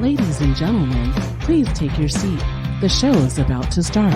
Ladies and gentlemen, please take your seat. The show is about to start.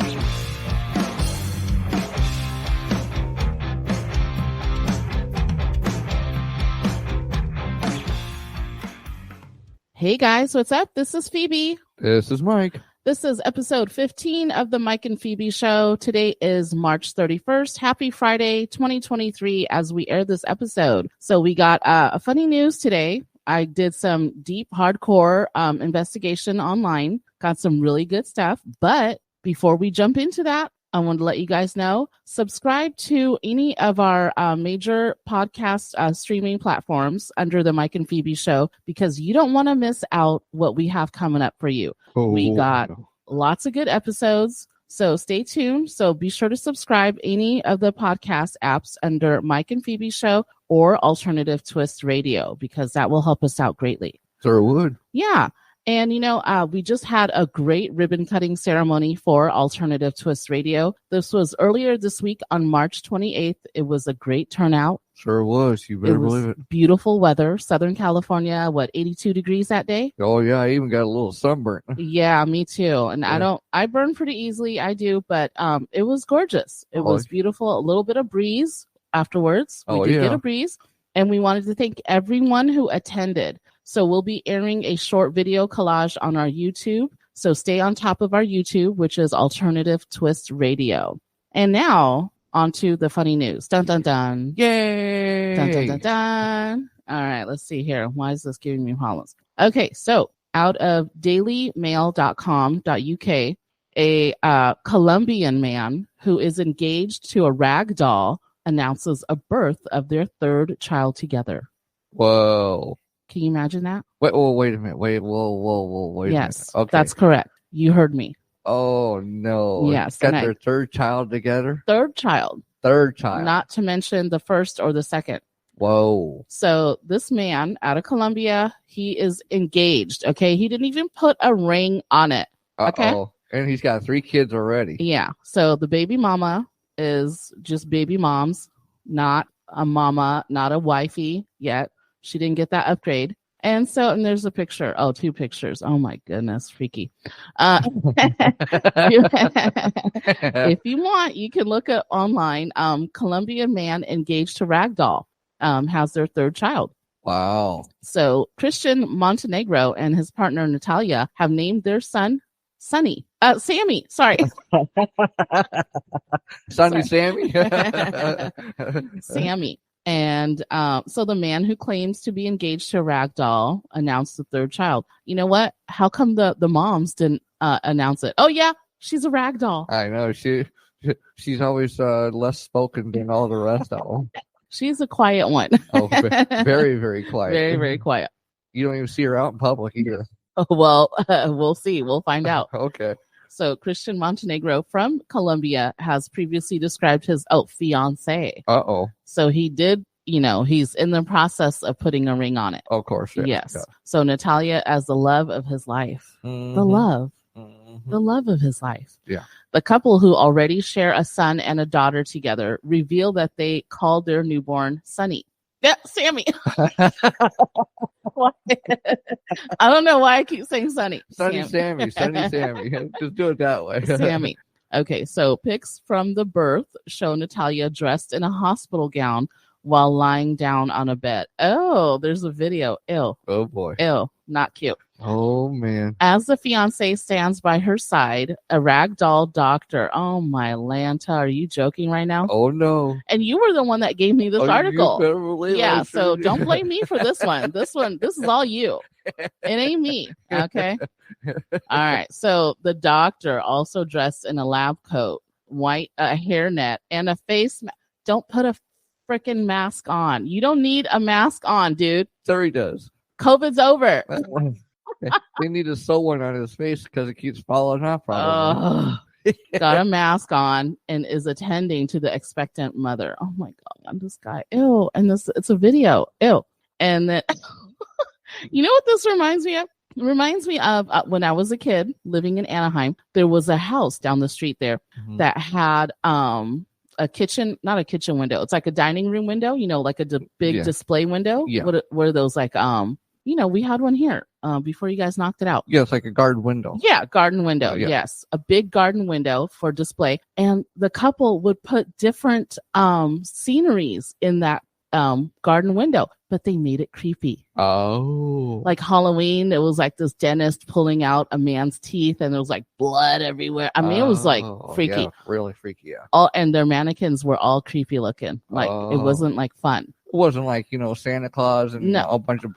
Hey guys, what's up? This is Phoebe. This is Mike. This is episode 15 of the Mike and Phoebe Show. Today is March 31st. Happy Friday, 2023, as we air this episode. So we got a funny news today. I did some deep, hardcore investigation online. Got some really good stuff. But before we jump into that, I want to let you guys know, subscribe to any of our major podcast streaming platforms under the Mike and Phoebe Show, because you don't want to miss out what we have coming up for you. We got lots of good episodes, so stay tuned. So be sure to subscribe any of the podcast apps under Mike and Phoebe Show or Alternative Twist Radio, because that will help us out greatly. Sure would. Yeah. And, you know, we just had a great ribbon cutting ceremony for Alternative Twist Radio. This was earlier this week on March 28th. It was a great turnout. Sure was. You better believe it. Beautiful weather. Southern California, 82 degrees that day? Oh, yeah. I even got a little sunburn. Yeah, me too. And yeah. I burn pretty easily. I do. But it was gorgeous. It was beautiful. A little bit of breeze afterwards. We did get a breeze. And we wanted to thank everyone who attended. So we'll be airing a short video collage on our YouTube. So stay on top of our YouTube, which is Alternative Twist Radio. And now on to the funny news. Dun, dun, dun. Yay! Dun, dun, dun, dun. All right, let's see here. Why is this giving me problems? Okay, so out of dailymail.com.uk, a Colombian man who is engaged to a rag doll announces a birth of their third child together. Whoa. Can you imagine that? Wait a minute. Wait a minute. Yes, okay. That's correct. You heard me. Oh, no. Yes. Got their third child together? Third child. Not to mention the first or the second. Whoa. So this man out of Colombia, he is engaged, okay? He didn't even put a ring on it, okay? Uh-oh. And he's got 3 kids already. Yeah. So the baby mama is just baby moms, not a mama, not a wifey yet. She didn't get that upgrade. And there's a picture. Oh, 2 pictures. Oh my goodness. Freaky. If you want, you can look at online. Colombian man engaged to ragdoll has their third child. Wow. So Christian Montenegro and his partner Natalia have named their son Sammy. Sorry. Sonny Sammy? Sammy. And so the man who claims to be engaged to a rag doll announced the third child. You know what? How come the moms didn't announce it? Oh, yeah, she's a rag doll. I know. She's always less spoken than all the rest of them. She's a quiet one. Oh, very, very quiet. Very, very quiet. You don't even see her out in public either. Oh, well, we'll see. We'll find out. Okay. So Christian Montenegro from Colombia has previously described his fiance. Uh-oh. So he did, he's in the process of putting a ring on it. Of course. Yeah. Yes. Yeah. So Natalia as the love of his life. Mm-hmm. The love of his life. Yeah. The couple, who already share a son and a daughter together, reveal that they called their newborn Sonny. Yeah, Sammy. I don't know why I keep saying Sonny. Sonny Sammy. Just do it that way. Sammy. Okay, so pics from the birth show Natalia dressed in a hospital gown while lying down on a bed. Oh, there's a video. Ew. Oh, boy. Ew. Not cute. Oh, man. As the fiance stands by her side, a ragdoll doctor. Oh, my Lanta. Are you joking right now? Oh, no. And you were the one that gave me this article. You better believe yeah, so don't blame me for this one. This is all you. It ain't me. Okay? All right. So the doctor, also dressed in a lab coat, white hairnet, and a face mask. Don't put a freaking mask on. You don't need a mask on, dude. Sure he does. COVID's over. They need to sew one on his face because it keeps falling off. Probably. Got a mask on and is attending to the expectant mother. Oh my God, this guy. Ew. And it's a video. Ew. And then, you know what this reminds me of? It reminds me of when I was a kid living in Anaheim. There was a house down the street there that had a kitchen, not a kitchen window. It's like a dining room window, like a big display window. Yeah. What are those like, we had one here before you guys knocked it out. Yeah, it's like a garden window. Yeah, garden window. Yeah. Yes, a big garden window for display. And the couple would put different sceneries in that garden window, but they made it creepy. Oh. Like Halloween, it was like this dentist pulling out a man's teeth and there was like blood everywhere. I mean, it was like freaky. Yeah, really freaky, yeah. And their mannequins were all creepy looking. Like it wasn't like fun. It wasn't like, Santa Claus and a bunch of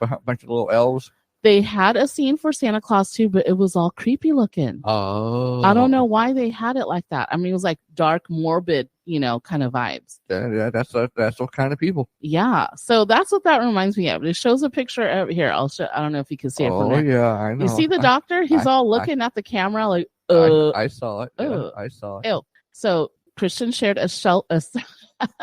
little elves. They had a scene for Santa Claus too, but it was all creepy looking. Oh. I don't know why they had it like that. I mean, it was like dark, morbid, kind of vibes. Yeah, that's those kind of people. Yeah. So that's what that reminds me of. It shows a picture here. I'll show. I don't know if you can see it from there. Oh yeah, I know. You see the doctor? He's all looking at the camera like, I saw it. Yeah, I saw it. Ew. So Christian shared a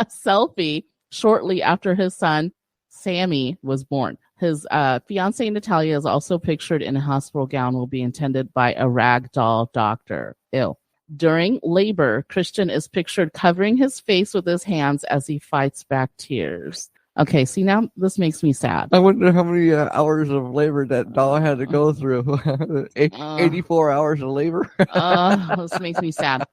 selfie shortly after his son Sammy was born. His fiancée Natalia is also pictured in a hospital gown, will be attended by a rag doll doctor. Ew. During labor, Christian is pictured covering his face with his hands as he fights back tears. Okay, see, now this makes me sad. I wonder how many hours of labor that doll had to go through. 84 hours of labor. This makes me sad.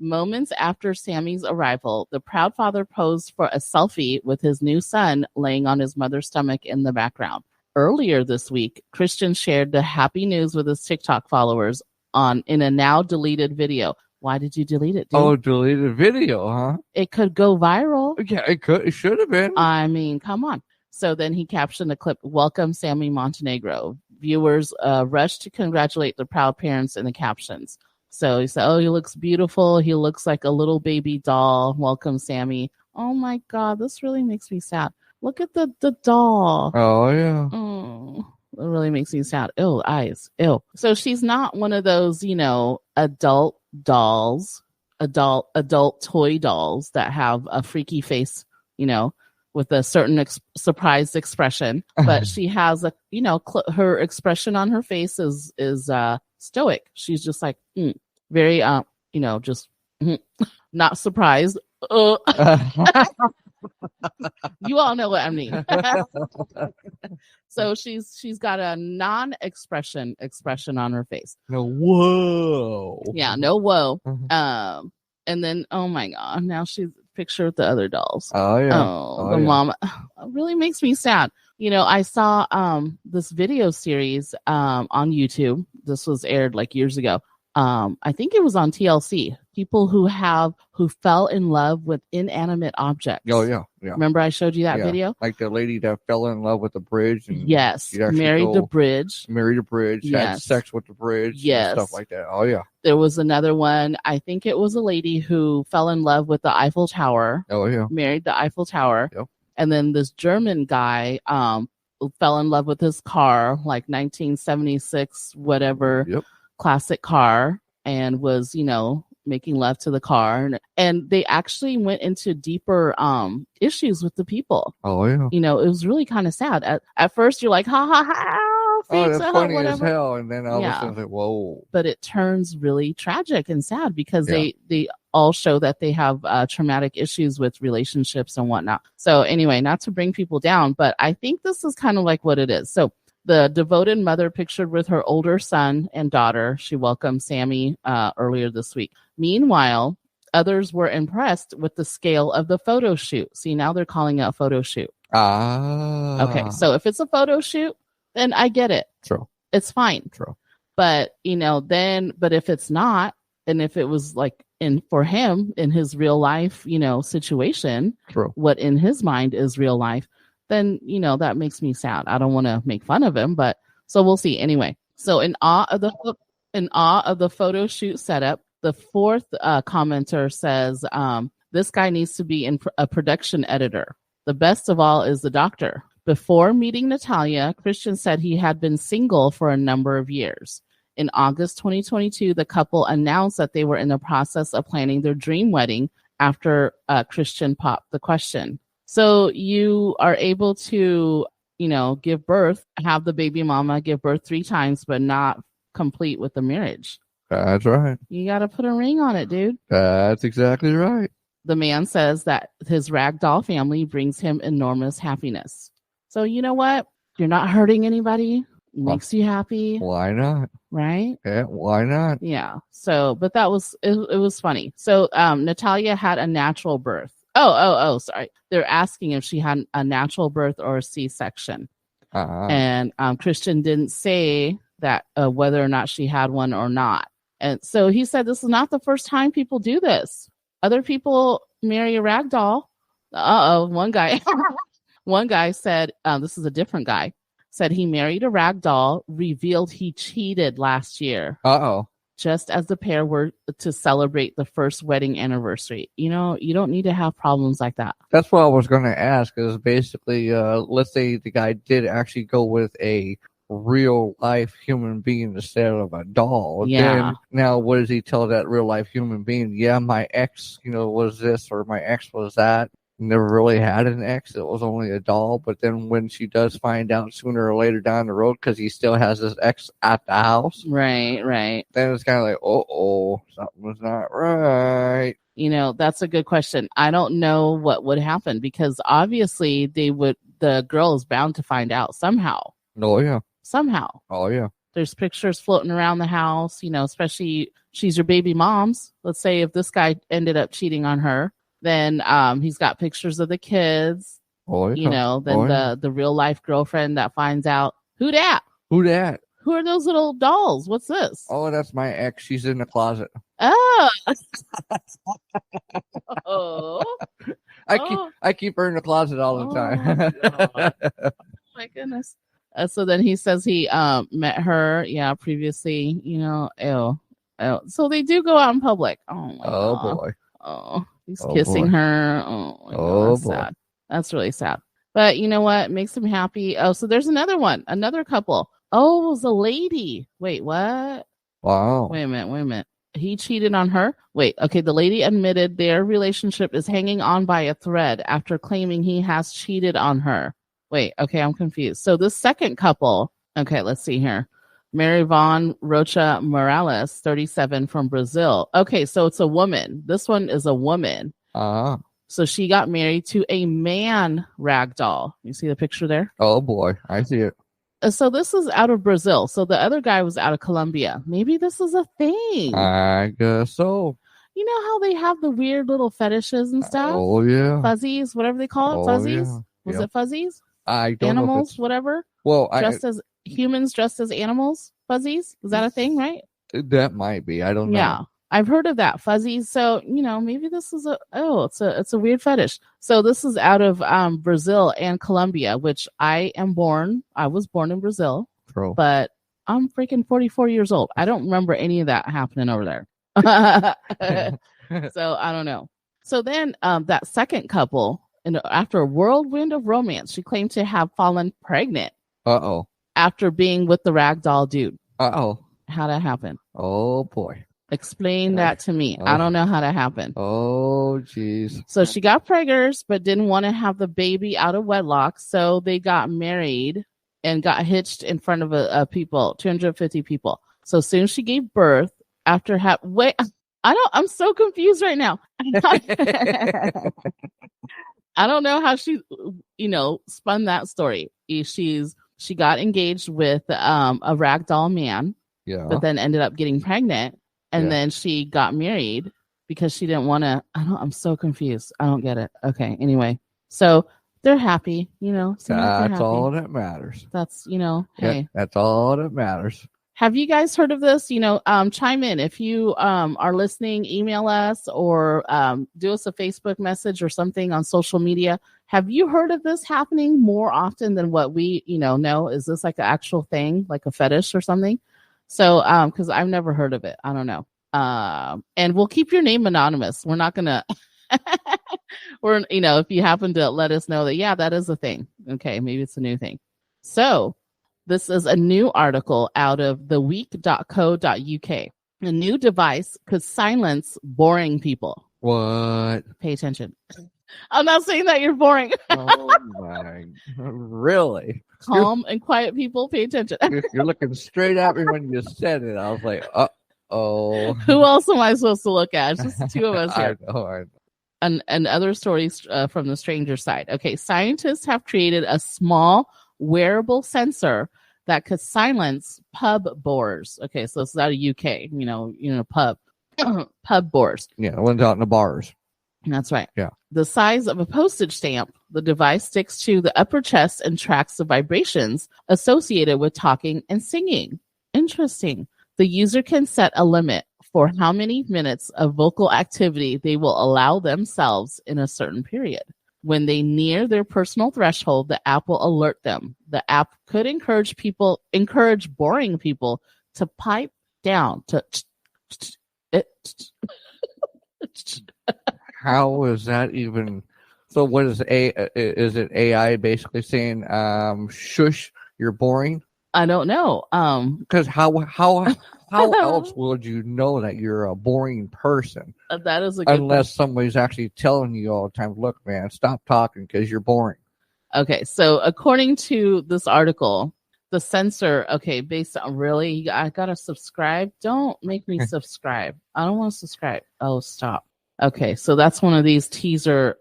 Moments after Sammy's arrival, the proud father posed for a selfie with his new son laying on his mother's stomach in the background. Earlier this week, Christian shared the happy news with his TikTok followers in a now deleted video. Why did you delete it, dude? Oh, deleted video, huh? It could go viral. Yeah, it could. It should have been. I mean, come on. So then he captioned the clip, "Welcome, Sammy Montenegro." Viewers rushed to congratulate the proud parents in the captions. So he said, "Oh, he looks beautiful. He looks like a little baby doll. Welcome, Sammy." Oh, my God. This really makes me sad. Look at the doll. Oh, yeah. Oh, it really makes me sad. Ew, eyes. Ew. So she's not one of those, adult dolls, adult toy dolls that have a freaky face, with a certain surprised expression. But she has her expression on her face is stoic. She's just like very just not surprised. You all know what I mean. So she's got a non-expression on her face. No whoa. Yeah, no whoa. And then oh my God, now she's pictured with the other dolls. Oh yeah. The mama. It really makes me sad. I saw this video series on YouTube. This was aired like years ago. I think it was on TLC. People who fell in love with inanimate objects. Oh yeah, yeah. Remember I showed you that video? Like the lady that fell in love with the bridge. And yes, married the bridge. Married a bridge. Yes. Had sex with the bridge. Yes, and stuff like that. Oh yeah. There was another one. I think it was a lady who fell in love with the Eiffel Tower. Oh yeah. Married the Eiffel Tower. Yep. And then this German guy fell in love with his car, like 1976, whatever. Yep. Classic car, and was making love to the car, and they actually went into deeper issues with the people. Oh yeah. It was really kind of sad. At first you're like ha ha ha, that's funny as hell, and then all of a sudden like whoa. But it turns really tragic and sad because they all show that they have traumatic issues with relationships and whatnot. So anyway, not to bring people down, but I think this is kind of like what it is. So the devoted mother pictured with her older son and daughter. She welcomed Sammy earlier this week. Meanwhile, others were impressed with the scale of the photo shoot. See, now they're calling it a photo shoot. Okay, so if it's a photo shoot, then I get it. True. It's fine. True. But, but if it's not, and if it was like for him in his real life, situation, true, what in his mind is real life, then, that makes me sad. I don't want to make fun of him, but so we'll see. Anyway, so in awe of the photo shoot setup, the fourth commenter says, this guy needs to be in a production editor. The best of all is the doctor. Before meeting Natalia, Christian said he had been single for a number of years. In August 2022, the couple announced that they were in the process of planning their dream wedding after Christian popped the question. So you are able to, give birth, have the baby mama give birth 3 times, but not complete with the marriage. That's right. You got to put a ring on it, dude. That's exactly right. The man says that his ragdoll family brings him enormous happiness. So you know what? You're not hurting anybody. Makes you happy. Why not? Right? Yeah, why not? Yeah. So, but that was it was funny. So Natalia had a natural birth. Oh, sorry. They're asking if she had a natural birth or a C-section. And Christian didn't say that whether or not she had one or not. And so he said this is not the first time people do this. Other people marry a rag doll. One guy said, this is a different guy, said he married a rag doll, revealed he cheated last year. Just as the pair were to celebrate the first wedding anniversary. You know, you don't need to have problems like that. That's what I was going to ask, is basically, let's say the guy did actually go with a real life human being instead of a doll. Yeah. Then, now, what does he tell that real life human being? Yeah, my ex, was this, or my ex was that. Never really had an ex. It was only a doll. But then when she does find out sooner or later down the road, because he still has his ex at the house. Right. Then it's kind of like, something's not right. That's a good question. I don't know what would happen because obviously the girl is bound to find out somehow. Oh, yeah. Somehow. Oh, yeah. There's pictures floating around the house, especially she's your baby mom's. Let's say if this guy ended up cheating on her. Then he's got pictures of the kids. Oh, yeah. Then the real life girlfriend that finds out, who that? Who that? Who are those little dolls? What's this? Oh, that's my ex. She's in the closet. Oh. I keep her in the closet all the time. Oh my goodness. So then he says he met her, previously, ew. So they do go out in public. Oh my God. Boy. Oh. He's kissing her. Oh, God, that's sad. That's really sad. But you know what? Makes him happy. Oh, so there's another one. Another couple. Oh, it was a lady. Wait, what? Wow. Wait a minute. He cheated on her? Wait, okay. The lady admitted their relationship is hanging on by a thread after claiming he has cheated on her. Wait, okay. I'm confused. So this second couple. Okay, let's see here. Mary Von Rocha Morales, 37, from Brazil. Okay, so it's a woman. This one is a woman. So she got married to a man ragdoll. You see the picture there? Oh, boy. I see it. So this is out of Brazil. So the other guy was out of Colombia. Maybe this is a thing. I guess so. You know how they have the weird little fetishes and stuff? Oh, yeah. Fuzzies, whatever they call it. Fuzzies? Yeah. Was it fuzzies? I don't Animals, know. whatever? Well, as humans dressed as animals, fuzzies. Is that a thing, right? That might be. I don't know. Yeah, I've heard of that, fuzzies. So maybe this is it's a weird fetish. So this is out of Brazil and Colombia, which I was born in Brazil, True. But I'm freaking 44 years old. I don't remember any of that happening over there. So I don't know. So then that second couple, after a whirlwind of romance, she claimed to have fallen pregnant. After being with the ragdoll dude. How'd that happen? Oh, boy. Explain that to me. I don't know how that happened. Oh, jeez. So she got preggers, but didn't want to have the baby out of wedlock. So they got married and got hitched in front of a people, 250 people. So soon she gave birth after I'm so confused right now. I don't know how she, spun that story. She got engaged with a ragdoll man, but then ended up getting pregnant, and then she got married because she didn't want to. I'm so confused. I don't get it. Okay, anyway, so they're happy, That's all that matters. That's hey, that's all that matters. Have you guys heard of this? Chime in if you are listening. Email us or do us a Facebook message or something on social media. Have you heard of this happening more often than what we know? Is this like an actual thing, like a fetish or something? So because I've never heard of it. I don't know. And we'll keep your name anonymous. We're not gonna. Or if you happen to let us know that that is a thing. Okay, maybe it's a new thing. So. This is a new article out of theweek.co.uk. A new device could silence boring people. What? Pay attention. I'm not saying that you're boring. Oh, my. Really? Calm and quiet people, pay attention. You're looking straight at me when you said it. I was like, uh-oh. Who else am I supposed to look at? It's just the two of us here. I know. And other stories from the stranger side. Okay, scientists have created a small wearable sensor that could silence pub boars. Okay, so it's out of UK, pub pub boars. Yeah, the ones out in the bars. That's right. Yeah. The size of a postage stamp, the device sticks to the upper chest and tracks the vibrations associated with talking and singing. Interesting. The user can set a limit for how many minutes of vocal activity they will allow themselves in a certain period. When they near their personal threshold, the app will alert them. The app could encourage boring people to pipe down to How is that even? So what is is it AI basically saying, shush, you're boring? I don't know. Because how else would you know that you're a boring person? That is a good unless somebody's actually telling you all the time, look, man, stop talking because you're boring. Okay, so according to this article, the sensor, based on really, I gotta subscribe. Don't make me subscribe. I don't want to subscribe. Oh, stop. Okay, so that's one of these teaser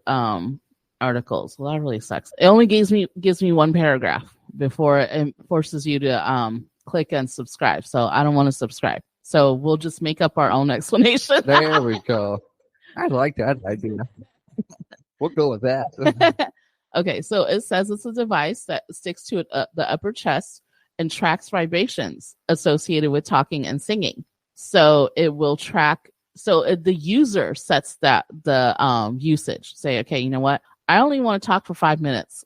articles. Well, that really sucks. It only gives me one paragraph before it forces you to click and subscribe. So I don't want to subscribe. So we'll just make up our own explanation. There we go. I like that idea. We'll go with that. Okay, so it says it's a device that sticks to the upper chest and tracks vibrations associated with talking and singing. So it will track. So the user sets the usage. Say, okay, you know what? I only want to talk for 5 minutes.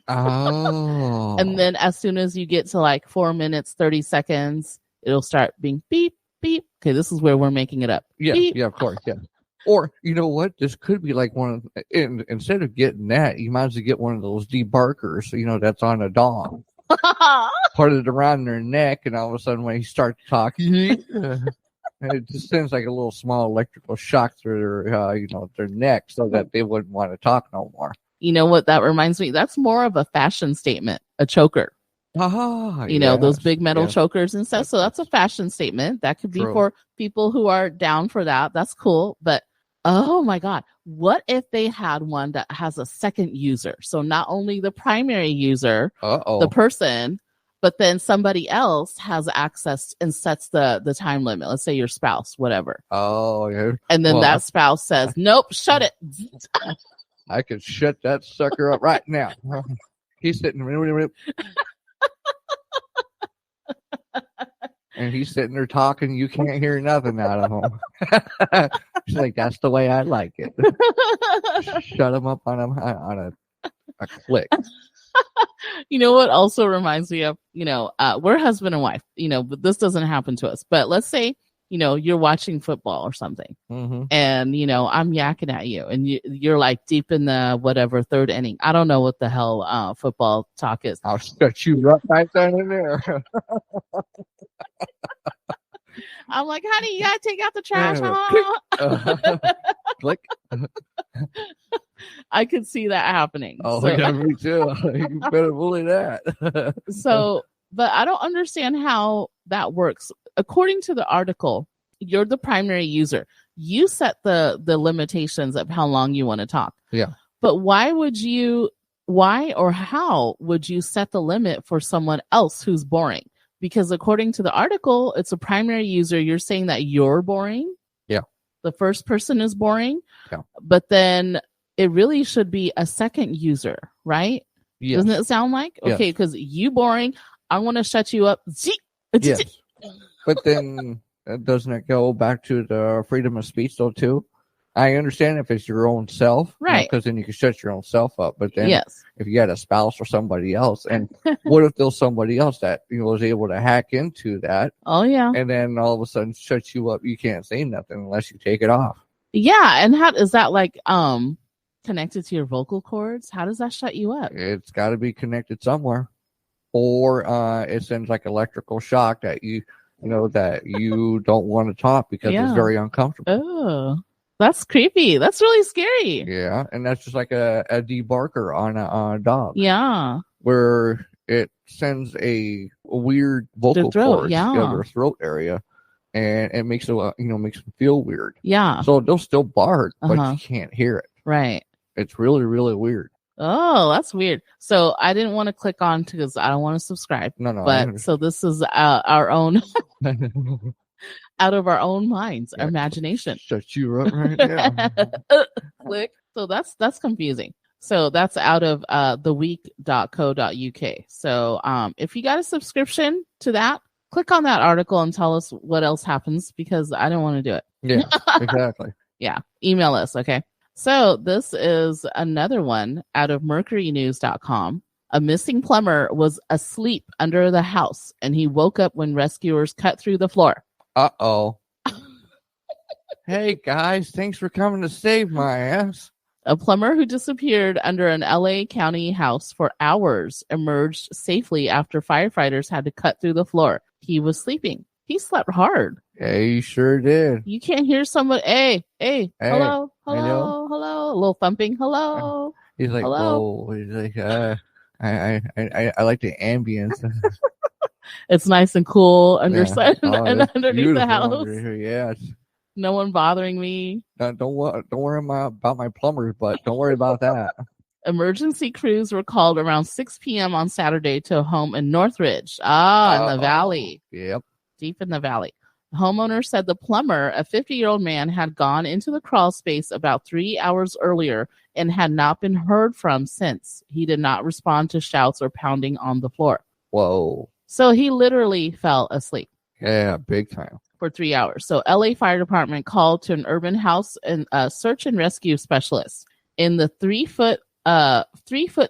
Oh. And then as soon as you get to like 4 minutes, 30 seconds, it'll start being beep, beep. Okay, this is where we're making it up. Yeah, beep. yeah, of course, yeah. Or, you know what? This could be like one of, instead of getting that, you might as well get one of those debarkers, that's on a dog. Put it around their neck, and all of a sudden when you start talking, it just sends like a little small electrical shock through their neck so that they wouldn't want to talk no more. You know what that reminds me? That's more of a fashion statement, a choker. Those big metal chokers and stuff. So that's a fashion statement. That could be for people who are down for that. That's cool. But oh my God, what if they had one that has a second user? So not only the primary user, the person, but then somebody else has access and sets the time limit. Let's say your spouse, whatever. Oh, yeah. And then that spouse says, nope, shut it. I could shut that sucker up right now. He's sitting and he's sitting there talking. You can't hear nothing out of him. She's like, that's the way I like it. Shut him up on a click. You know what also reminds me of, we're husband and wife, but this doesn't happen to us. But let's say, you're watching football or something, and, I'm yakking at you, and you're like deep in the whatever third inning. I don't know what the hell football talk is. I'll shut you right down in there. I'm like, honey, you gotta take out the trash. Huh? Click. I could see that happening. Oh, yeah, me too. You better believe that. So, but I don't understand how that works. According to the article, you're the primary user. You set the limitations of how long you want to talk. Yeah. But why or how would you set the limit for someone else who's boring? Because according to the article, it's a primary user. You're saying that you're boring. Yeah. The first person is boring. Yeah. But then it really should be a second user, right? Yes. Doesn't it sound like? Yes. Okay, because you boring. I want to shut you up. Yes. But then doesn't it go back to the freedom of speech though too? I understand if it's your own self, right? Because then you can shut your own self up. But then if you had a spouse or somebody else, and what if there's somebody else that was able to hack into that? Oh yeah. And then all of a sudden shut you up. You can't say nothing unless you take it off. Yeah, and how is that like connected to your vocal cords? How does that shut you up? It's got to be connected somewhere, or it sends like electrical shock that that you don't want to talk because it's very uncomfortable. Oh, that's creepy. That's really scary. Yeah, and that's just like a debarker on a dog. Yeah, where it sends a weird vocal cord their throat area, and it makes it makes them feel weird. Yeah, so they'll still bark, but you can't hear it. Right. It's really, really weird. Oh, that's weird. So I didn't want to click on because I don't want to subscribe. No, I But understand. so this is our own out of our own minds, our imagination. Shut you up right now. Click. So that's confusing. So that's out of theweek.co.uk. So if you got a subscription to that, click on that article and tell us what else happens because I don't want to do it. Yeah, exactly. Yeah. Email us, okay? So this is another one out of mercurynews.com. A missing plumber was asleep under the house and he woke up when rescuers cut through the floor. Uh-oh. Hey, guys, thanks for coming to save my ass. A plumber who disappeared under an LA County house for hours emerged safely after firefighters had to cut through the floor. He was sleeping. He slept hard. Yeah, you sure did. You can't hear someone, hey, hello, hello. a little thumping, hello. He's like, hello. whoa. He's like, I like the ambience. It's nice and cool underneath the house. Yeah. No one bothering me. Don't worry about my plumbers, but don't worry about that. Emergency crews were called around 6 p.m. on Saturday to a home in Northridge. In the valley. Yep. Deep in the valley. The homeowner said the plumber, a 50-year-old man, had gone into the crawl space about 3 hours earlier and had not been heard from since. He did not respond to shouts or pounding on the floor. Whoa. So he literally fell asleep. Yeah, big time. For 3 hours. So LA Fire Department called to an urban house and search and rescue specialist. In the 3-foot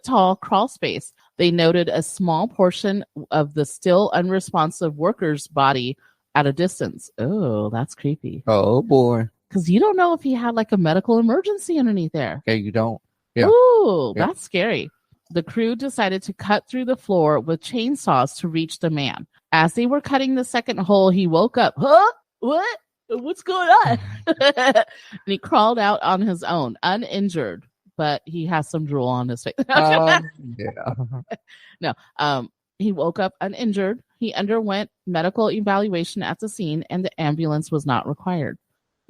tall crawl space, they noted a small portion of the still unresponsive worker's body at a distance. Oh, that's creepy. Oh boy. Because you don't know if he had like a medical emergency underneath there. Okay, you don't. Yeah. Ooh, yeah. That's scary. The crew decided to cut through the floor with chainsaws to reach the man. As they were cutting the second hole, he woke up. Huh? What? What's going on? And he crawled out on his own, uninjured, but he has some drool on his face. Yeah. No. He woke up uninjured. He underwent medical evaluation at the scene, and the ambulance was not required.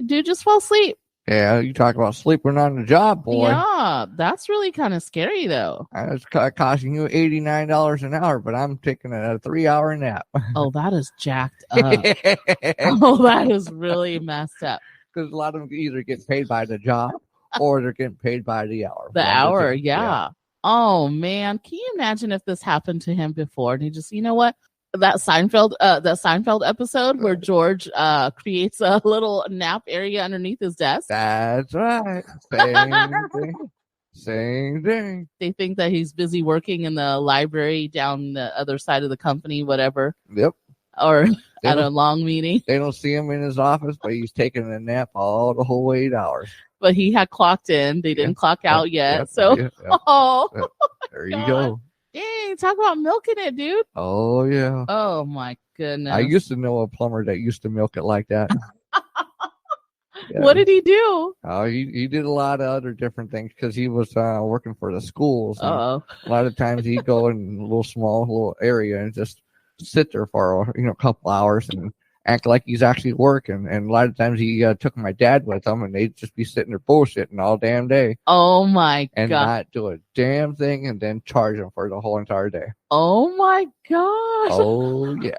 Dude just fell asleep. Yeah, you talk about sleeping on the job, boy. Yeah, that's really kind of scary, though. It's costing you $89 an hour, but I'm taking a 3-hour nap. Oh, that is jacked up. Oh, that is really messed up. Because a lot of them either get paid by the job or they're getting paid by the hour. The hour, yeah. Oh, man. Can you imagine if this happened to him before? And he just, you know what? That Seinfeld episode where George creates a little nap area underneath his desk. That's right. Same thing. They think that he's busy working in the library down the other side of the company, whatever. Yep. Or at a long meeting. They don't see him in his office, but he's taking a nap all the whole 8 hours. But he had clocked in. They didn't clock out yet. There you go. Dang, talk about milking it, dude. Oh, yeah. Oh, my goodness. I used to know a plumber that used to milk it like that. Yeah. What did he do? Oh, he did a lot of other different things because he was working for the schools. A lot of times he'd go in a little area and just sit there for a couple hours and act like he's actually working. And a lot of times he took my dad with him, and they'd just be sitting there bullshitting all damn day. Oh my and god! And not do a damn thing, and then charge him for the whole entire day. Oh my gosh! Oh yeah!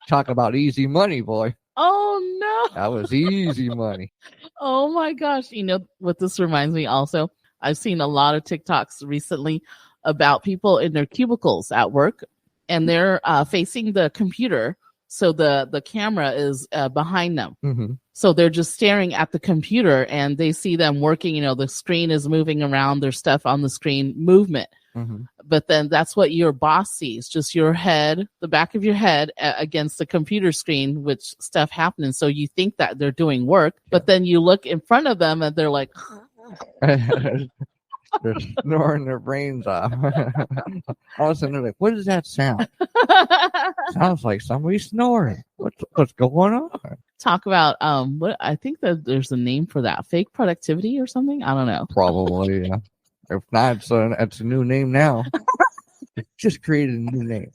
Talk about easy money, boy. Oh no! That was easy money. Oh my gosh! You know what this reminds me? Also, I've seen a lot of TikToks recently about people in their cubicles at work, and they're facing the computer. So the camera is behind them. Mm-hmm. So they're just staring at the computer and they see them working. The screen is moving around, there's stuff on the screen, movement. Mm-hmm. But then that's what your boss sees, just your head, the back of your head against the computer screen, which stuff happening. So you think that they're doing work, but then you look in front of them and they're like... They're snoring their brains off. All of a sudden, they're like, "What does that sound?" Sounds like somebody snoring. What's going on? Talk about what I think that there's a name for that, fake productivity or something. I don't know. Probably, yeah. If not, it's a new name now. Just created a new name.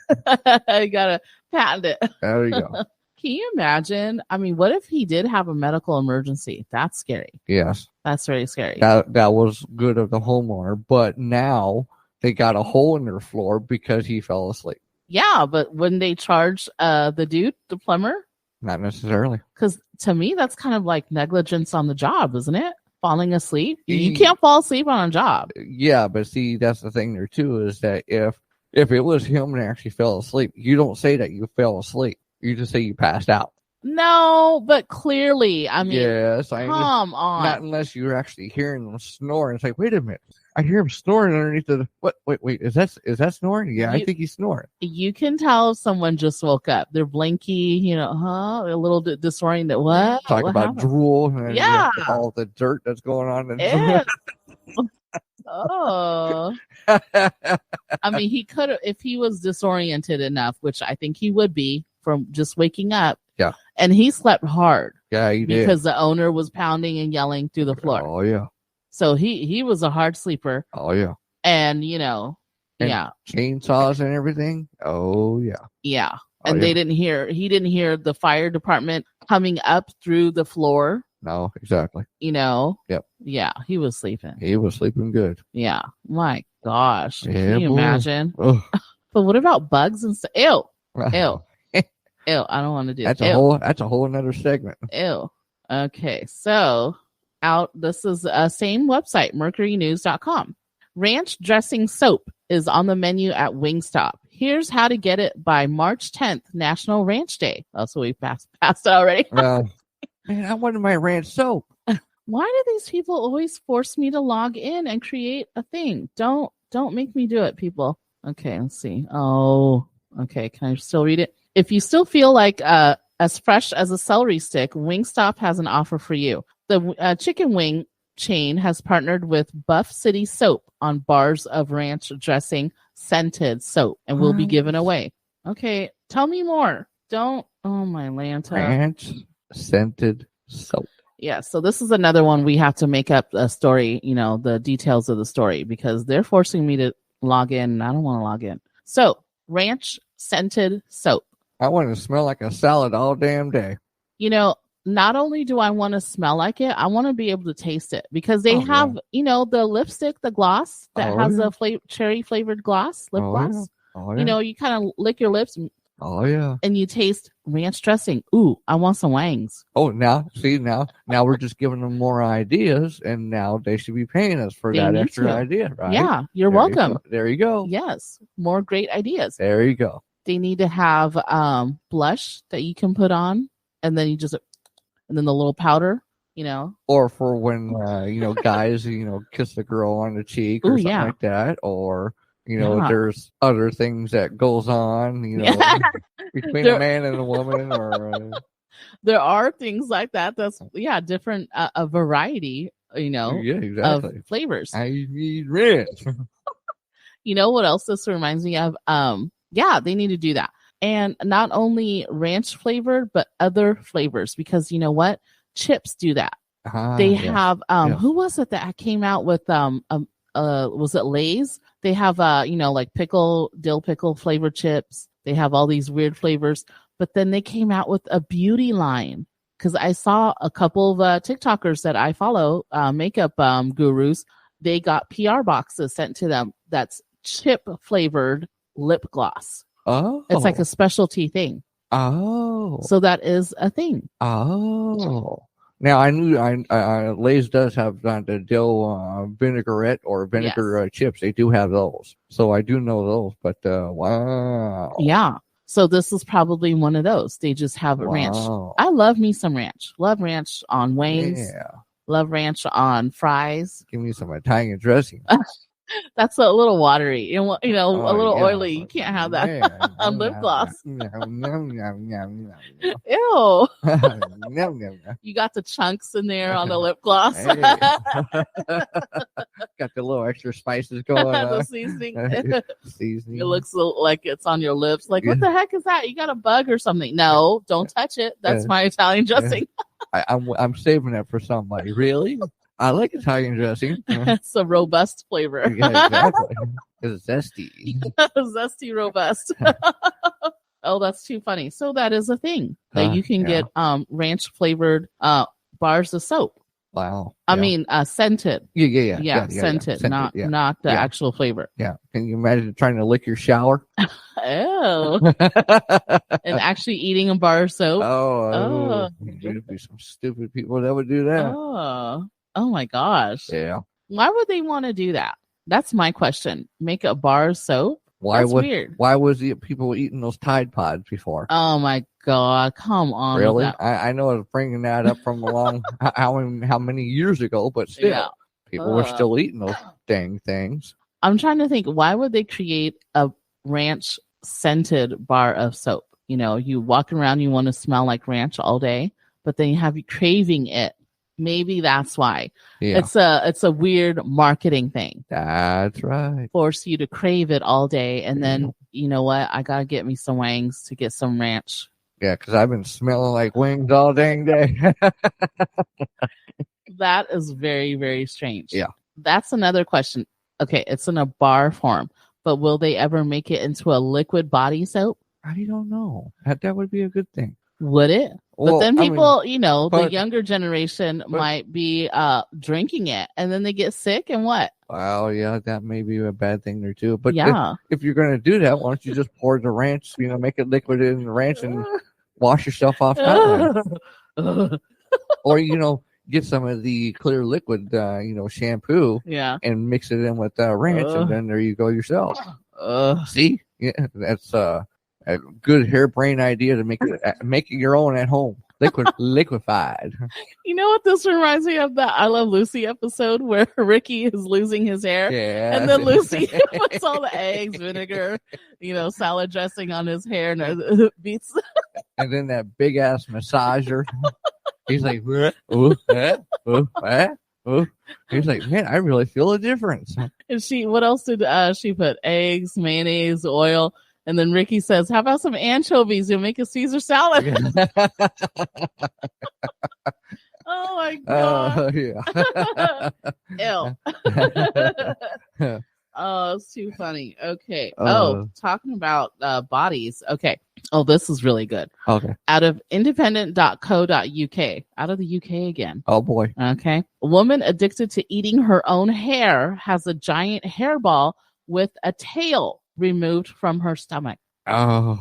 I gotta patent it. There you go. Can you imagine? I mean, what if he did have a medical emergency? That's scary. Yes. That's very scary. That was good of the homeowner, but now they got a hole in their floor because he fell asleep. Yeah, but wouldn't they charge the dude, the plumber? Not necessarily. Because to me, that's kind of like negligence on the job, isn't it? Falling asleep. You can't fall asleep on a job. Yeah, but see, that's the thing there too, is that if it was him that actually fell asleep, you don't say that you fell asleep. You just say you passed out. No, but clearly, I mean, yes, come on. Not unless you're actually hearing them snore. It's like, wait a minute, I hear him snoring underneath the. What? Wait, is that snoring? Yeah, I think he's snoring. You can tell if someone just woke up. They're blinky, a little bit disoriented. What? Talk what about happened? Drool and Yeah, all the dirt that's going on. Oh, I mean, he could have, if he was disoriented enough, which I think he would be from just waking up. Yeah. And he slept hard. Yeah, he did. Because the owner was pounding and yelling through the floor. Oh, yeah. So he was a hard sleeper. Oh, yeah. And, and chainsaws and everything. Oh, yeah. Yeah. And he didn't hear the fire department coming up through the floor. No, exactly. Yep. Yeah, he was sleeping. He was sleeping good. Yeah. My gosh. Yeah, can you imagine? Ugh. But what about bugs and stuff? Ew. Ew. Ew. I don't want to do that. That's a whole another segment. Ew. Okay. So this is same website, mercurynews.com. Ranch dressing soap is on the menu at Wingstop. Here's how to get it by March 10th, National Ranch Day. Oh, so we passed it already. Man, I wanted my ranch soap. Why do these people always force me to log in and create a thing? Don't make me do it, people. Okay, let's see. Oh, okay. Can I still read it? If you still feel like as fresh as a celery stick, Wingstop has an offer for you. The chicken wing chain has partnered with Buff City Soap on bars of ranch dressing scented soap and will be given away. Okay, tell me more. Don't. Oh my Lanta. Ranch scented soap. Yeah, so this is another one we have to make up a story, the details of the story, because they're forcing me to log in and I don't want to log in. So, ranch scented soap. I want to smell like a salad all damn day. Not only do I want to smell like it, I want to be able to taste it, because they have, the lipstick, the gloss that has a cherry flavored gloss, lip gloss. Yeah. Oh, yeah. You kind of lick your lips. Oh, yeah. And you taste ranch dressing. Ooh, I want some wangs. Oh, now we're just giving them more ideas, and now they should be paying us for that extra idea, right? Yeah, you're welcome. There you go. Yes, more great ideas. There you go. They need to have blush that you can put on, and then and then the little powder, Or for when, guys, kiss the girl on the cheek or something like that, or... there's other things that goes on, between a man and a woman, or there are things like that. That's different, a variety, exactly. of flavors. I need ranch. What else this reminds me of? They need to do that, and not only ranch flavored, but other flavors, because you know what, chips do that. They have who was it that came out with was it Lay's? They have like dill pickle flavored chips. They have all these weird flavors, but then they came out with a beauty line, because I saw a couple of TikTokers that I follow, makeup gurus. They got PR boxes sent to them that's chip flavored lip gloss. Oh, it's like a specialty thing. Oh, so that is a thing. Oh. Now, I knew Lay's does have the dill vinaigrette or vinegar chips. They do have those. So I do know those, but wow. Yeah. So this is probably one of those. They just have ranch. I love me some ranch. Love ranch on wings. Yeah. Love ranch on fries. Give me some Italian dressing. That's a little watery, a little oily. You can't have that on lip gloss. Ew. You got the chunks in there on the lip gloss. Got the little extra spices going on. The seasoning. It looks like it's on your lips. Like, what the heck is that? You got a bug or something? No, don't touch it. That's my Italian dressing. I'm saving that for somebody. Really? I like Italian dressing. It's a robust flavor. Yeah, exactly. It's zesty. Zesty robust. Oh, that's too funny. So that is a thing that you can Yeah. get ranch flavored bars of soap. Wow. I Yeah. mean scented. Yeah. Scented, Scented, not the actual flavor. Yeah. Can you imagine trying to lick your shower? Oh. And actually eating a bar of soap. Oh. There'd be some stupid people that would do that. Oh my gosh. Yeah. Why would they want to do that? That's my question. Make a bar of soap? That's weird. Why was the people eating those Tide Pods before? Oh my God! Come on. Really? I know I was bringing that up from along how many years ago, but still, people were still eating those dang things. I'm trying to think. Why would they create a ranch scented bar of soap? You know, you walk around, you want to smell like ranch all day, but then you have you craving it. Maybe that's why. Yeah. It's a weird marketing thing. That's right. Force you to crave it all day, and then you know what? I gotta get me some wings to get some ranch. Yeah, because I've been smelling like wings all dang day. That is very, very strange. Yeah. That's another question. Okay, it's in a bar form, but will they ever make it into a liquid body soap? I don't know. That would be a good thing. Would it? Well, but then people, the but- younger generation might be drinking it, and then they get sick, and what? Well, yeah, that may be a bad thing there too. But Yeah. if you're going to do that, why don't you just pour the ranch, make it liquid in the ranch and wash yourself off that way. Or, get some of the clear liquid, shampoo and mix it in with ranch, and then there you go yourself. See? Yeah, that's a good harebrained idea to make it your own at home. Liquefied. You know what this reminds me of? That I Love Lucy episode where Ricky is losing his hair. Yeah. And then Lucy puts all the eggs, vinegar, salad dressing on his hair and beats. And then that big ass massager. He's like, ooh, ooh. He's like, man, I really feel a difference. And what else did she put? Eggs, mayonnaise, oil. And then Ricky says, how about some anchovies? You'll make a Caesar salad. Oh, my God. Yeah. Ew. Oh, it's too funny. Okay. Talking about bodies. Okay. Oh, this is really good. Okay. Out of independent.co.uk. Out of the UK again. Oh, boy. Okay. A woman addicted to eating her own hair has a giant hairball with a tail removed from her stomach. Okay.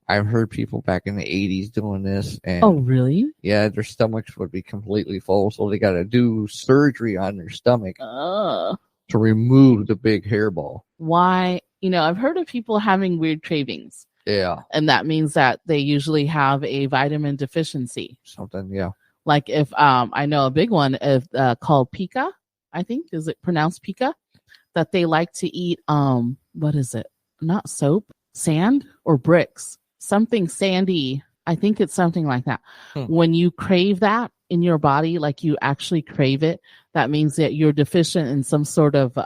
I've heard people back in the 80s doing this. And oh, really? Yeah, their stomachs would be completely full, so they got to do surgery on their stomach to remove the big hairball. Why? I've heard of people having weird cravings. Yeah. And that means that they usually have a vitamin deficiency. Something, yeah. Like if I know a big one called pica, I think. Is it pronounced pica? That they like to eat, what is it? Not soap, sand or bricks, something sandy. I think it's something like that. When you crave that in your body, like you actually crave it, that means that you're deficient in some sort of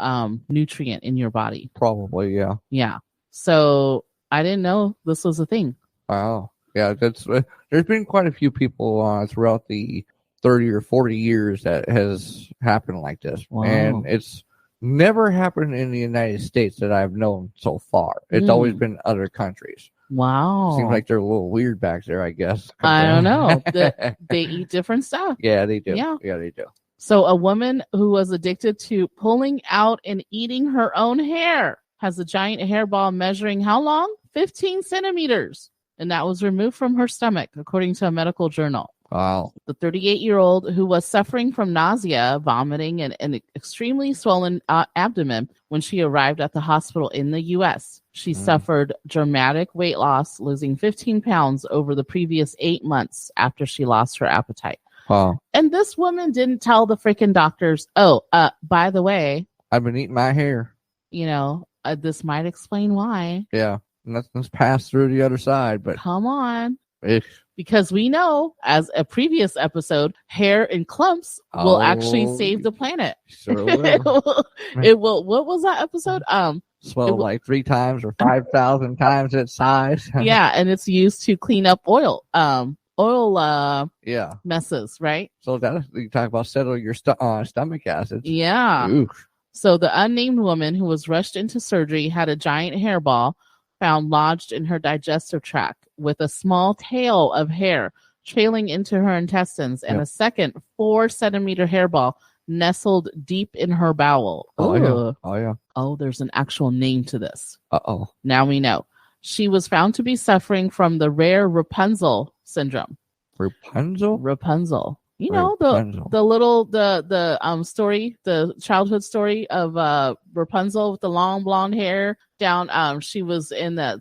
nutrient in your body. Probably, yeah. Yeah. So I didn't know this was a thing. Wow. Yeah, there's been quite a few people throughout the 30 or 40 years that has happened like this. Wow. And it's never happened in the United States that I've known so far. It's always been other countries. Wow. Seems like they're a little weird back there, I guess. I don't know. They eat different stuff. Yeah, they do. Yeah, they do. So a woman who was addicted to pulling out and eating her own hair has a giant hairball measuring how long? 15 centimeters. And that was removed from her stomach, according to a medical journal. Wow. The 38-year-old who was suffering from nausea, vomiting, and an extremely swollen abdomen when she arrived at the hospital in the U.S. She suffered dramatic weight loss, losing 15 pounds over the previous 8 months after she lost her appetite. Wow. And this woman didn't tell the freaking doctors, by the way, I've been eating my hair. This might explain why. Yeah. Nothing's passed through the other side, but come on. Ish. Because we know, as a previous episode, hair in clumps will actually save the planet. Sure will. It will. What was that episode? Swell like 3 times or 5,000 times its size. Yeah, and it's used to clean up oil yeah, messes, right? So that you talk about settle your stomach acids. Yeah. Oof. So the unnamed woman who was rushed into surgery had a giant hairball found lodged in her digestive tract with a small tail of hair trailing into her intestines and a second 4-centimeter hairball nestled deep in her bowel. Oh, there's an actual name to this. Now we know. She was found to be suffering from the rare Rapunzel syndrome. Rapunzel. You know, the story, the childhood story of Rapunzel with the long blonde hair down. She was in I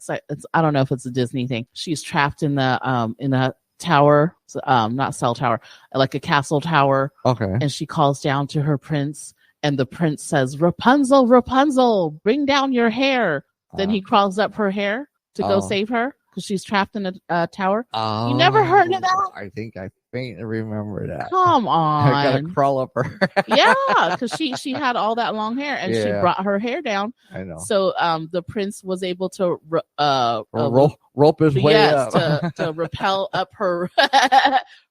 don't know if it's a Disney thing. She's trapped in a tower, not cell tower, like a castle tower. Okay. And she calls down to her prince, and the prince says, "Rapunzel, Rapunzel, bring down your hair." Then he crawls up her hair to go save her because she's trapped in a tower. You never heard of that? I think I faintly remember that. Come on. I gotta crawl up her. Yeah, because she had all that long hair and she brought her hair down. I know. So the prince was able to rope his way up. to rappel up her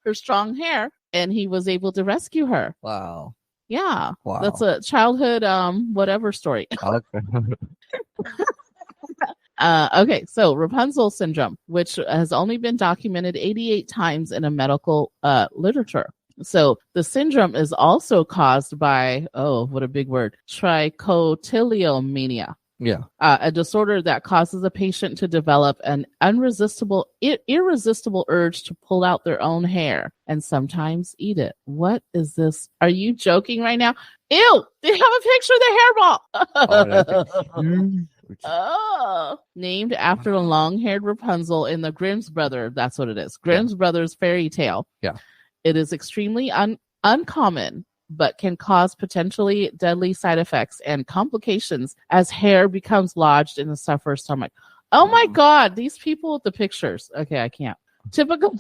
her strong hair, and he was able to rescue her. Wow. Yeah. Wow. That's a childhood whatever story. Okay, so Rapunzel syndrome, which has only been documented 88 times in a medical literature. So the syndrome is also caused by, what a big word, trichotillomania. Yeah. A disorder that causes a patient to develop an irresistible urge to pull out their own hair and sometimes eat it. What is this? Are you joking right now? Ew! They have a picture of the hairball. Named after the long-haired Rapunzel in the Grimm's Brother. That's what it is. Grimm's Brothers fairy tale. Yeah. It is extremely uncommon, but can cause potentially deadly side effects and complications as hair becomes lodged in the sufferer's stomach. Oh my God, these people with the pictures. Okay, I can't. Typical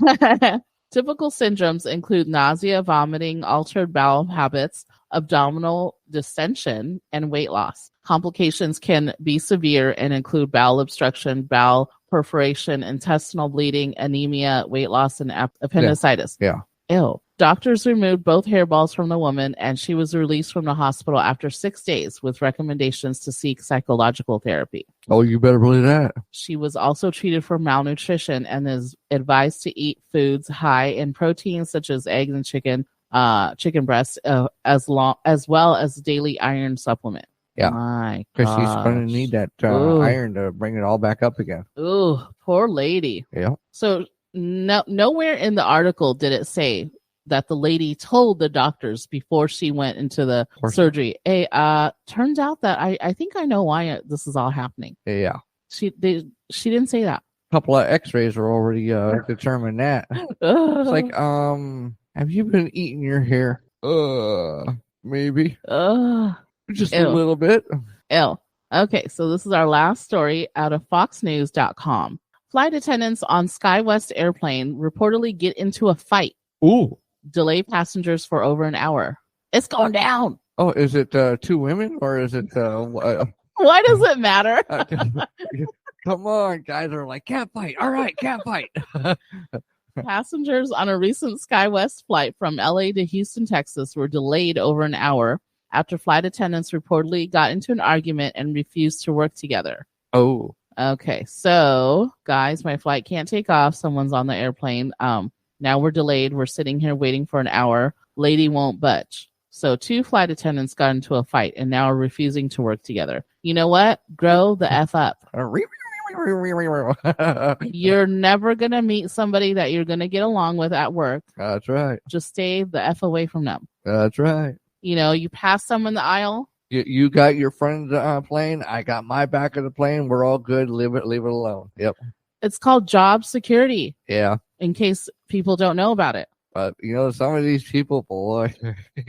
syndromes include nausea, vomiting, altered bowel habits, abdominal distension, and weight loss. Complications can be severe and include bowel obstruction, bowel perforation, intestinal bleeding, anemia, weight loss, and appendicitis. Yeah. Ew. Doctors removed both hairballs from the woman, and she was released from the hospital after 6 days with recommendations to seek psychological therapy. Oh, you better believe that. She was also treated for malnutrition and is advised to eat foods high in proteins such as eggs and chicken breasts, as well as daily iron supplement. Yeah, my because she's going to need that iron to bring it all back up again. Ooh, poor lady. Yeah. So nowhere in the article did it say that the lady told the doctors before she went into the surgery. Hey, turns out that I think I know why this is all happening. Yeah. She didn't say that. A couple of X-rays are already determined that. It's like, have you been eating your hair? Maybe. Just a little bit. Okay, so this is our last story out of FoxNews.com. Flight attendants on SkyWest airplane reportedly get into a fight. Ooh. Delay passengers for over an hour. It's going down. Oh, is it 2 women or is it... Why does it matter? Come on, guys are like, can't fight. All right, can't fight. Passengers on a recent SkyWest flight from LA to Houston, Texas were delayed over an hour after flight attendants reportedly got into an argument and refused to work together. Oh. Okay, so guys, my flight can't take off. Someone's on the airplane. Now we're delayed. We're sitting here waiting for an hour. Lady won't budge. So 2 flight attendants got into a fight and now are refusing to work together. You know what? Grow the F up. You're never going to meet somebody that you're going to get along with at work. That's right. Just stay the F away from them. That's right. You know, you pass someone the aisle. You got your friend's plane. I got my back of the plane. We're all good. Leave it alone. Yep. It's called job security. Yeah. In case people don't know about it. But, some of these people, boy.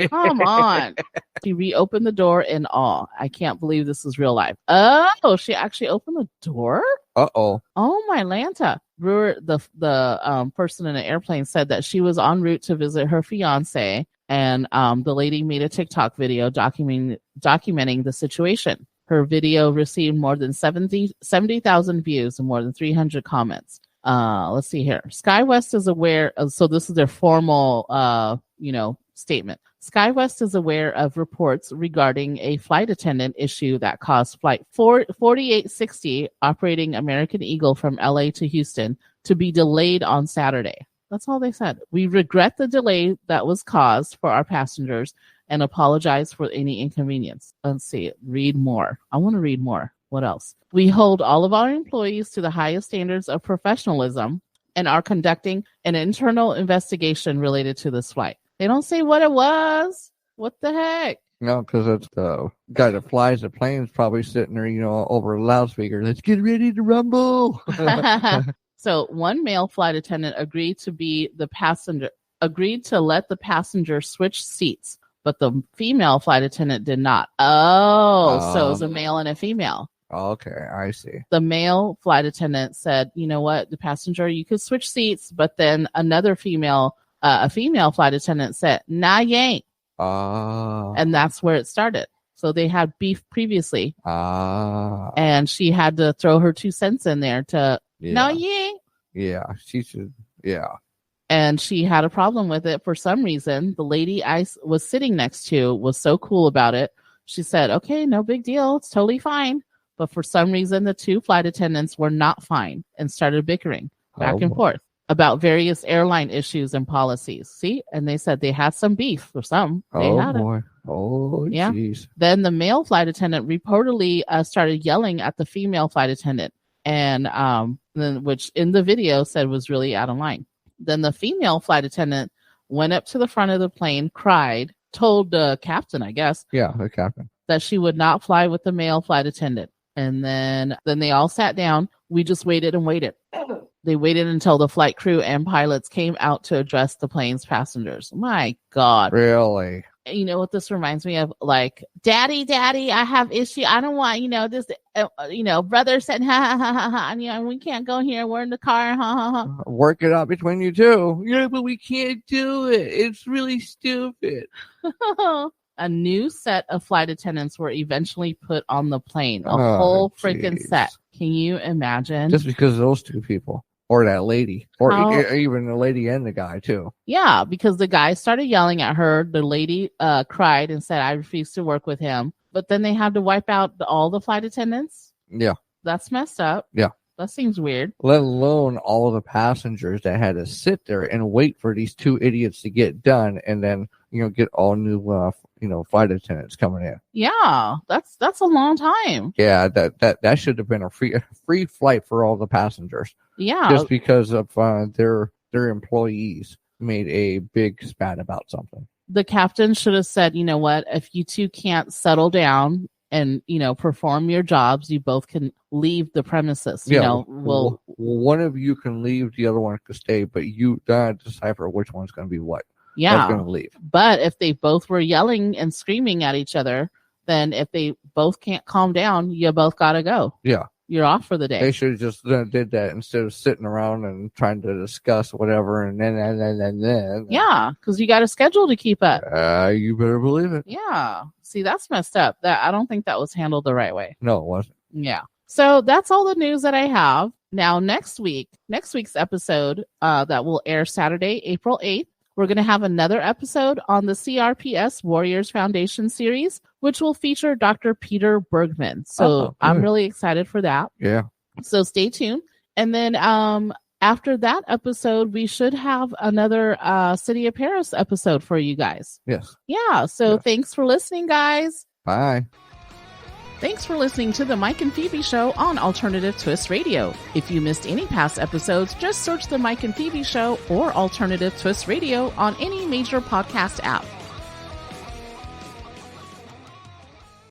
Come on. She reopened the door in awe. I can't believe this is real life. Oh, she actually opened the door? Uh-oh. Oh, my Lanta. Brewer, the person in the airplane, said that she was en route to visit her fiance, and the lady made a TikTok video documenting the situation. Her video received more than 70,000 views and more than 300 comments. Let's see here. SkyWest is aware of, so this is their formal, statement. SkyWest is aware of reports regarding a flight attendant issue that caused Flight 4860 operating American Eagle from LA to Houston to be delayed on Saturday. That's all they said. We regret the delay that was caused for our passengers and apologize for any inconvenience. Let's see. Read more. I want to read more. What else? We hold all of our employees to the highest standards of professionalism and are conducting an internal investigation related to this flight. They don't say what it was. What the heck? No, because it's the guy that flies the plane's probably sitting there, over a loudspeaker. Let's get ready to rumble. So one male flight attendant agreed to let the passenger switch seats, but the female flight attendant did not. So it was a male and a female. Okay, I see. The male flight attendant said, you know what, the passenger, you could switch seats, but then a female flight attendant said, nah, you ain't. And that's where it started. So they had beef previously. And she had to throw her 2 cents in there to, no, you ain't. Yeah, she should, yeah. And she had a problem with it for some reason. The lady I was sitting next to was so cool about it. She said, okay, no big deal. It's totally fine. But for some reason, the 2 flight attendants were not fine and started bickering back and forth about various airline issues and policies. See? And they said they had some beef or some. They had boy. It. Oh, yeah. Geez. Then the male flight attendant reportedly started yelling at the female flight attendant, and then which in the video said was really out of line. Then the female flight attendant went up to the front of the plane, cried, told the captain, I guess. Yeah, the captain. That she would not fly with the male flight attendant. And then they all sat down. We just waited and waited. They waited until the flight crew and pilots came out to address the plane's passengers. My God. Really? You know what this reminds me of? Like, Daddy, I have issue. I don't want, this, brother said, ha, we can't go here. We're in the car, ha. Work it out between you two. Yeah, but we can't do it. It's really stupid. A new set of flight attendants were eventually put on the plane. A whole freaking set. Can you imagine? Just because of those 2 people. Or that lady. Or even the lady and the guy, too. Yeah, because the guy started yelling at her. The lady cried and said, I refuse to work with him. But then they had to wipe out all the flight attendants? Yeah. That's messed up. Yeah. That seems weird. Let alone all the passengers that had to sit there and wait for these 2 idiots to get done and then, get all new, flight attendants coming in. Yeah, that's a long time. Yeah, that should have been a free flight for all the passengers. Yeah. Just because of their employees made a big spat about something. The captain should have said, you know what, if you 2 can't settle down and, perform your jobs, you both can leave the premises. One of you can leave, the other one can stay, but you gotta decipher which one's going to be what. Yeah. That's going to leave. But if they both were yelling and screaming at each other, then if they both can't calm down, you both got to go. Yeah. You're off for the day. They should have just did that instead of sitting around and trying to discuss whatever and then. Yeah, because you got a schedule to keep up. You better believe it. Yeah. See, that's messed up. I don't think that was handled the right way. No, it wasn't. Yeah. So that's all the news that I have. Now, next week's episode that will air Saturday, April 8th, we're going to have another episode on the CRPS Warriors Foundation series, which will feature Dr. Peter Bergman. So I'm really excited for that. Yeah. So stay tuned. And then after that episode, we should have another City of Paris episode for you guys. Yes. Yeah. So Thanks for listening, guys. Bye. Thanks for listening to the Mike and Phebe Show on Alternative Twist Radio. If you missed any past episodes, just search the Mike and Phebe Show or Alternative Twist Radio on any major podcast app.